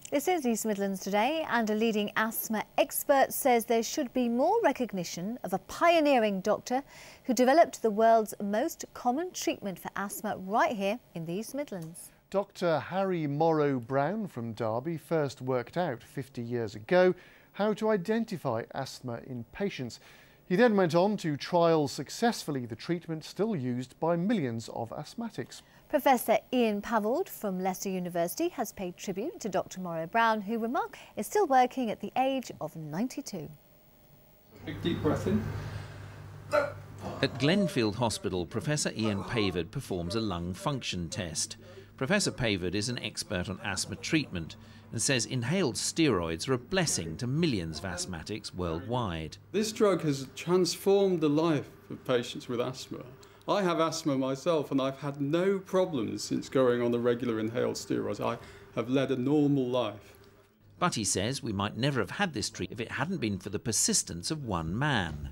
This is East Midlands Today, and a leading asthma expert says there should be more recognition of a pioneering doctor who developed the world's most common treatment for asthma right here in the East Midlands. Dr. Harry Morrow Brown from Derby first worked out 50 years ago how to identify asthma in patients. He then went on to trial successfully the treatment still used by millions of asthmatics. Professor Ian Pavord from Leicester University has paid tribute to Dr. Morrow Brown, who remarked is still working at the age of 92. Big deep breath in. At Glenfield Hospital, Professor Ian Pavord performs a lung function test. Professor Pavord is an expert on asthma treatment and says inhaled steroids are a blessing to millions of asthmatics worldwide. This drug has transformed the life of patients with asthma. I have asthma myself and I've had no problems since going on the regular inhaled steroids. I have led a normal life. But he says we might never have had this treatment if it hadn't been for the persistence of one man.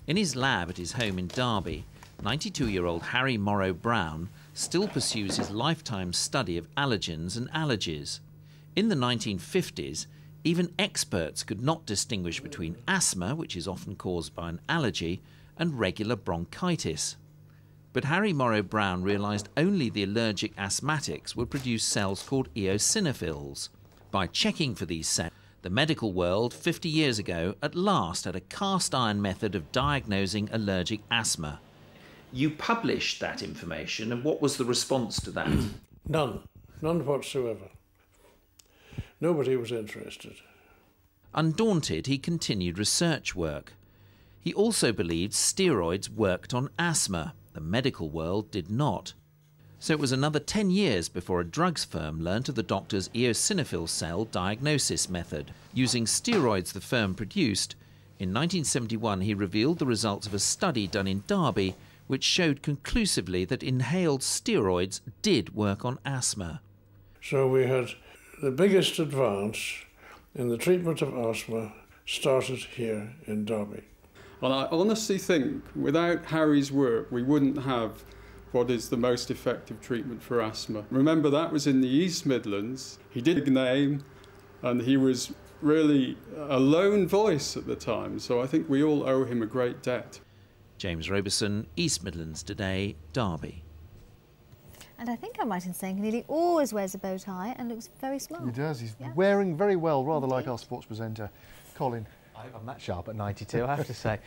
In his lab at his home in Derby, 92-year-old Harry Morrow Brown still pursues his lifetime study of allergens and allergies. In the 1950s, even experts could not distinguish between asthma, which is often caused by an allergy, and regular bronchitis. But Harry Morrow Brown realised only the allergic asthmatics would produce cells called eosinophils. By checking for these cells, the medical world 50 years ago at last had a cast-iron method of diagnosing allergic asthma. You published that information, and what was the response to that? None whatsoever. Nobody was interested. Undaunted, he continued research work. He also believed steroids worked on asthma. The medical world did not. So it was another 10 years before a drugs firm learned of the doctor's eosinophil cell diagnosis method. Using steroids the firm produced, in 1971 he revealed the results of a study done in Derby which showed conclusively that inhaled steroids did work on asthma. So we had the biggest advance in the treatment of asthma started here in Derby. And I honestly think without Harry's work we wouldn't have what is the most effective treatment for asthma. Remember, that was in the East Midlands. He did a name and he was really a lone voice at the time, so I think we all owe him a great debt. James Roberson, East Midlands Today, Derby. And I think I'm right in saying he nearly always wears a bow tie and looks very smart. He does. He's wearing very well, rather Indeed. like our sports presenter, Colin. I'm that sharp at 92, I have to say.